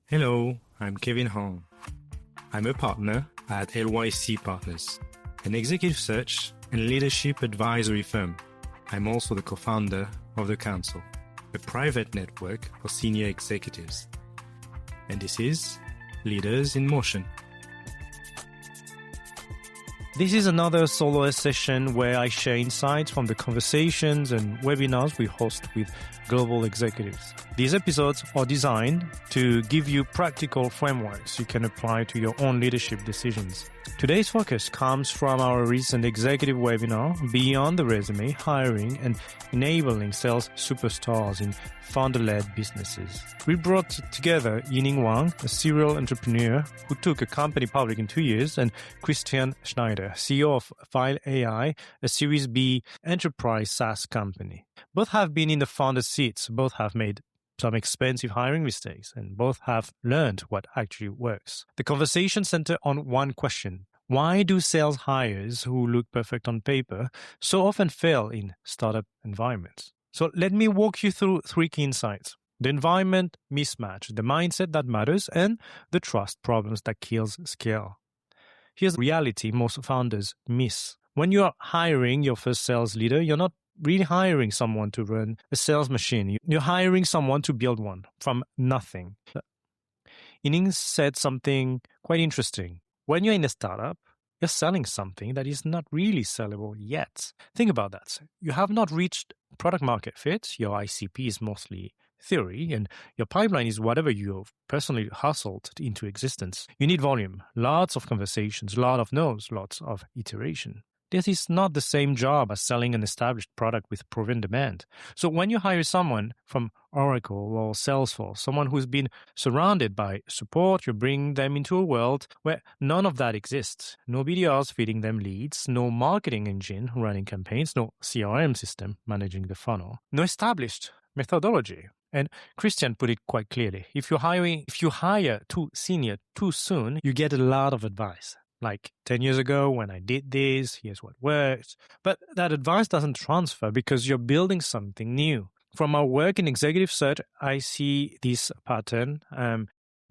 Hello, I'm Kevin Hong. I'm a partner at LYC Partners, an executive search and leadership advisory firm. I'm also the co-founder of The Council, a private network for senior executives. And this is Leaders in Motion. This is another solo session where I share insights from the conversations and webinars we host with global executives. These episodes are designed to give you practical frameworks you can apply to your own leadership decisions. Today's focus comes from our recent executive webinar, Beyond the Resume, Hiring and Enabling Sales Superstars in Founder-Led Businesses. We brought together Yining Wang, a serial entrepreneur who took a company public in 2 years, and Christian Schneider, CEO of File AI, a Series B enterprise SaaS company. Both have been in the founder seats, both have made some expensive hiring mistakes, and both have learned what actually works. The conversation centered on one question. Why do sales hires who look perfect on paper so often fail in startup environments? So let me walk you through 3 key insights. The environment mismatch, the mindset that matters, and the trust problems that kills scale. Here's the reality most founders miss. When you're hiring your first sales leader, you're not really hiring someone to run a sales machine. You're hiring someone to build one from nothing. Yining said something quite interesting. When you're in a startup, you're selling something that is not really sellable yet. Think about that. You have not reached product market fit. Your ICP is mostly theory, and your pipeline is whatever you've personally hustled into existence. You need volume, lots of conversations, lot of no's, lots of iteration. This is not the same job as selling an established product with proven demand. So when you hire someone from Oracle or Salesforce, someone who's been surrounded by support, you bring them into a world where none of that exists. No BDRs feeding them leads, no marketing engine running campaigns, no CRM system managing the funnel, no established methodology. And Christian put it quite clearly. If you hire too senior too soon, you get a lot of advice. Like 10 years ago when I did this, here's what worked. But that advice doesn't transfer because you're building something new. From our work in executive search, I see this pattern.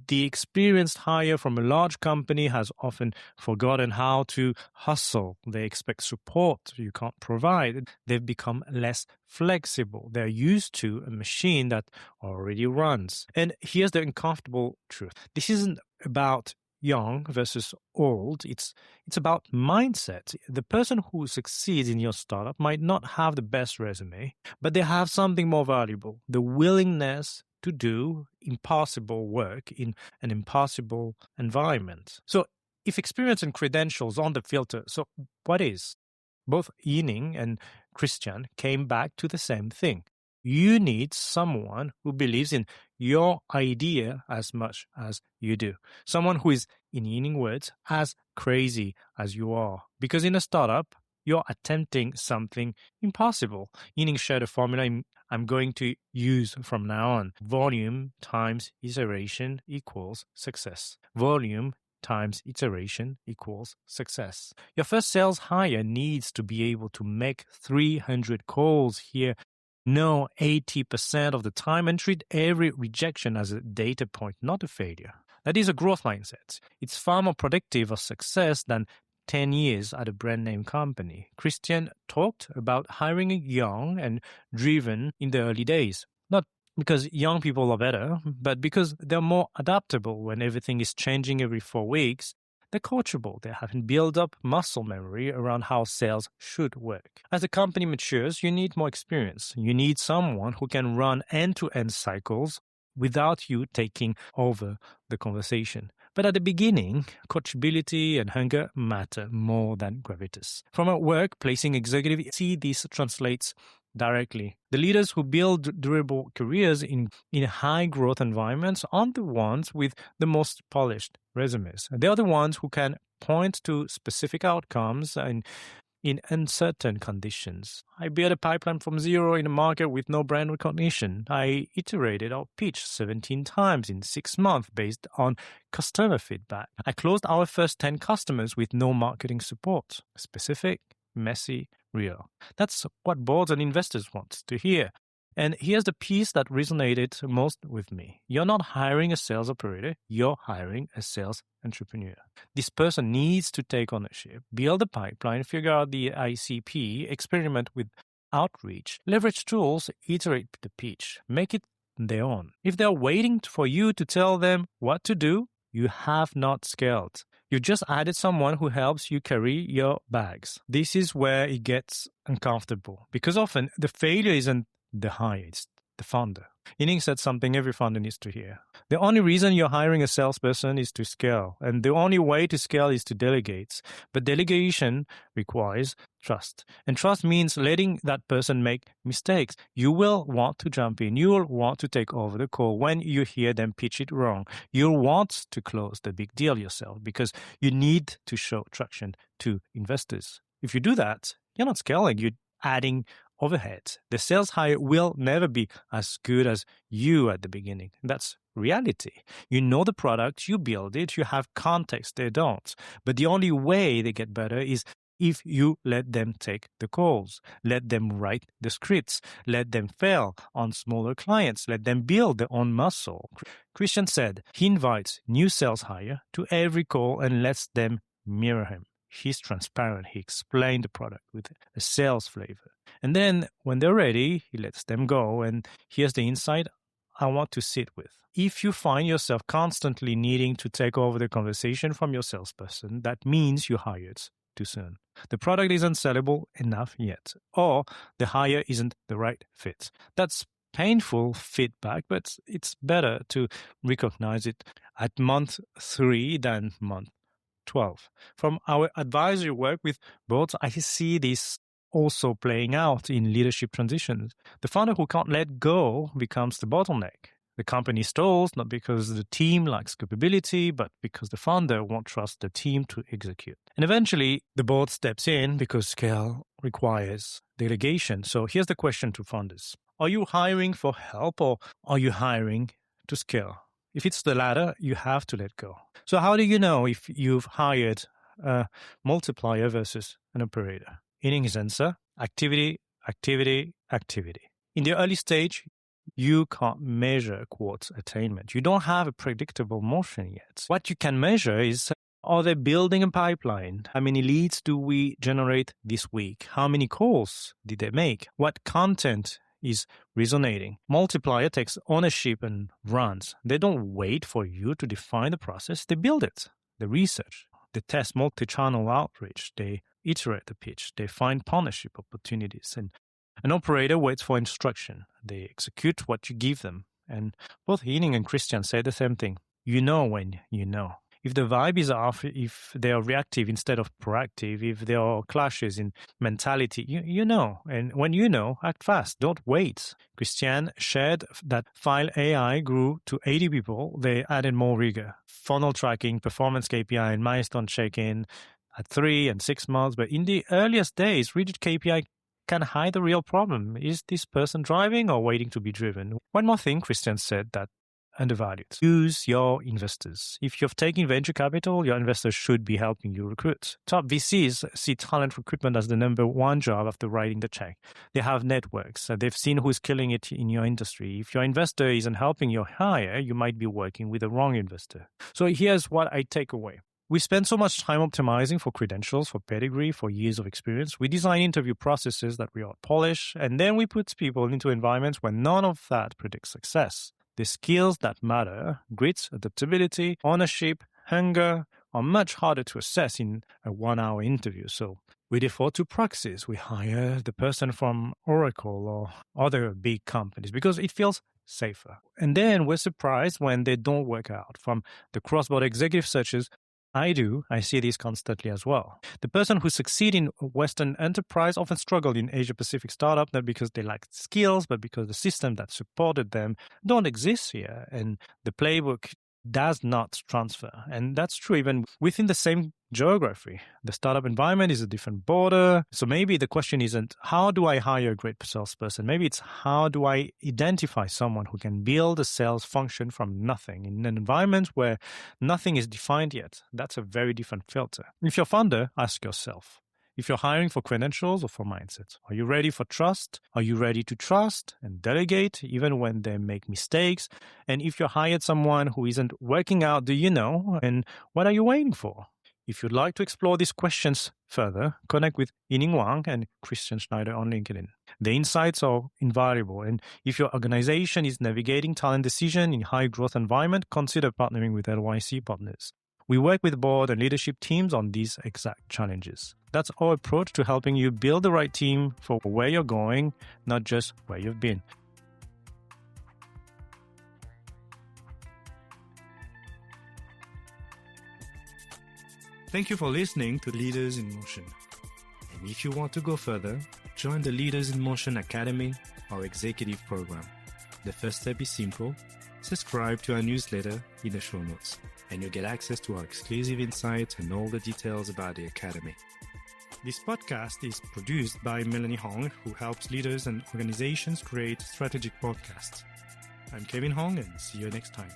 The experienced hire from a large company has often forgotten how to hustle. They expect support you can't provide. They've become less flexible. They're used to a machine that already runs. And here's the uncomfortable truth. This isn't about young versus old. It's about mindset. The person who succeeds in your startup might not have the best resume, but they have something more valuable, the willingness to do impossible work in an impossible environment. So if experience and credentials aren't the filter, so what is? Both Yining and Christian came back to the same thing. You need someone who believes in your idea as much as you do. Someone who is, in Yining words, as crazy as you are. Because in a startup, you're attempting something impossible. Yining shared a formula I'm going to use from now on. Volume times iteration equals success. Volume times iteration equals success. Your first sales hire needs to be able to make 300 calls here. No, 80% of the time, and treat every rejection as a data point, not a failure. That is a growth mindset. It's far more predictive of success than 10 years at a brand name company. Christian talked about hiring young and driven in the early days. Not because young people are better, but because they're more adaptable when everything is changing every 4 weeks. They're coachable. They haven't built up muscle memory around how sales should work. As the company matures, you need more experience. You need someone who can run end-to-end cycles without you taking over the conversation. But at the beginning, coachability and hunger matter more than gravitas. From our work placing executive, see this translates directly. The leaders who build durable careers in high growth environments aren't the ones with the most polished resumes. They are the ones who can point to specific outcomes and in uncertain conditions. I built a pipeline from zero in a market with no brand recognition. I iterated our pitch 17 times in 6 months based on customer feedback. I closed our first 10 customers with no marketing support. Specific, messy, real. That's what boards and investors want to hear. And here's the piece that resonated most with me. You're not hiring a sales operator, you're hiring a sales entrepreneur. This person needs to take ownership, build a pipeline, figure out the ICP, experiment with outreach, leverage tools, iterate the pitch, make it their own. If they're waiting for you to tell them what to do, you have not scaled. You just added someone who helps you carry your bags. This is where it gets uncomfortable because often the failure isn't the hire, it's the founder. Yining said something every founder needs to hear. The only reason you're hiring a salesperson is to scale, and the only way to scale is to delegate. But delegation requires trust, and trust means letting that person make mistakes. You will want to jump in. You will want to take over the call when you hear them pitch it wrong. You'll want to close the big deal yourself because you need to show traction to investors. If you do that, you're not scaling, you're adding overhead. The sales hire will never be as good as you at the beginning. That's reality. You know the product, you build it, you have context, they don't. But the only way they get better is if you let them take the calls, let them write the scripts, let them fail on smaller clients, let them build their own muscle. Christian said he invites new sales hire to every call and lets them mirror him. He's transparent. He explained the product with a sales flavor. And then when they're ready, he lets them go. And here's the insight I want to sit with. If you find yourself constantly needing to take over the conversation from your salesperson, that means you hired too soon. The product isn't sellable enough yet, or the hire isn't the right fit. That's painful feedback, but it's better to recognize it at month 3 than month 12. From our advisory work with boards, I see this also playing out in leadership transitions. The founder who can't let go becomes the bottleneck. The company stalls not because the team lacks capability, but because the founder won't trust the team to execute. And eventually, the board steps in because scale requires delegation. So here's the question to founders. Are you hiring for help or are you hiring to scale? If it's the latter, you have to let go. So how do you know if you've hired a multiplier versus an operator? Yining's answer, activity, activity, activity. In the early stage, you can't measure quote attainment. You don't have a predictable motion yet. What you can measure is, are they building a pipeline? How many leads do we generate this week? How many calls did they make? What content is resonating? Multiplier takes ownership and runs. They don't wait for you to define the process. They build it. They research. They test multi-channel outreach. They iterate the pitch. They find partnership opportunities. And an operator waits for instruction. They execute what you give them. And both Yining and Christian say the same thing. You know when you know. If the vibe is off, if they are reactive instead of proactive, if there are clashes in mentality, you know. And when you know, act fast. Don't wait. Christian shared that File AI grew to 80 people. They added more rigor. Funnel tracking, performance KPI, and milestone check-in at 3 and 6 months. But in the earliest days, rigid KPI can hide the real problem. Is this person driving or waiting to be driven? One more thing Christian said that undervalued. Use your investors. If you're taking venture capital, your investors should be helping you recruit. Top VCs see talent recruitment as the number one job after writing the check. They have networks. They've seen who's killing it in your industry. If your investor isn't helping you hire, you might be working with the wrong investor. So here's what I take away. We spend so much time optimizing for credentials, for pedigree, for years of experience. We design interview processes that we ought polish, and then we put people into environments where none of that predicts success. The skills that matter, grit, adaptability, ownership, hunger, are much harder to assess in a 1-hour interview. So we default to proxies. We hire the person from Oracle or other big companies because it feels safer. And then we're surprised when they don't work out. From the cross-border executive searches I see this constantly as well. The person who succeed in Western enterprise often struggled in Asia-Pacific startup, not because they lacked skills, but because the system that supported them don't exist here. And the playbook does not transfer. And that's true even within the same geography. The startup environment is a different border. So maybe the question isn't, how do I hire a great salesperson? Maybe it's, how do I identify someone who can build a sales function from nothing in an environment where nothing is defined yet? That's a very different filter. If you're a founder, ask yourself, if you're hiring for credentials or for mindset. Are you ready for trust? Are you ready to trust and delegate even when they make mistakes? And if you hired someone who isn't working out, do you know? And what are you waiting for? If you'd like to explore these questions further, connect with Yining Wang and Christian Schneider on LinkedIn. The insights are invaluable, and if your organization is navigating talent decision in high-growth environment, consider partnering with LYC partners. We work with board and leadership teams on these exact challenges. That's our approach to helping you build the right team for where you're going, not just where you've been. Thank you for listening to Leaders in Motion. And if you want to go further, join the Leaders in Motion Academy, our executive program. The first step is simple. Subscribe to our newsletter in the show notes, and you'll get access to our exclusive insights and all the details about the Academy. This podcast is produced by Melanie Hong, who helps leaders and organizations create strategic podcasts. I'm Kevin Hong, and see you next time.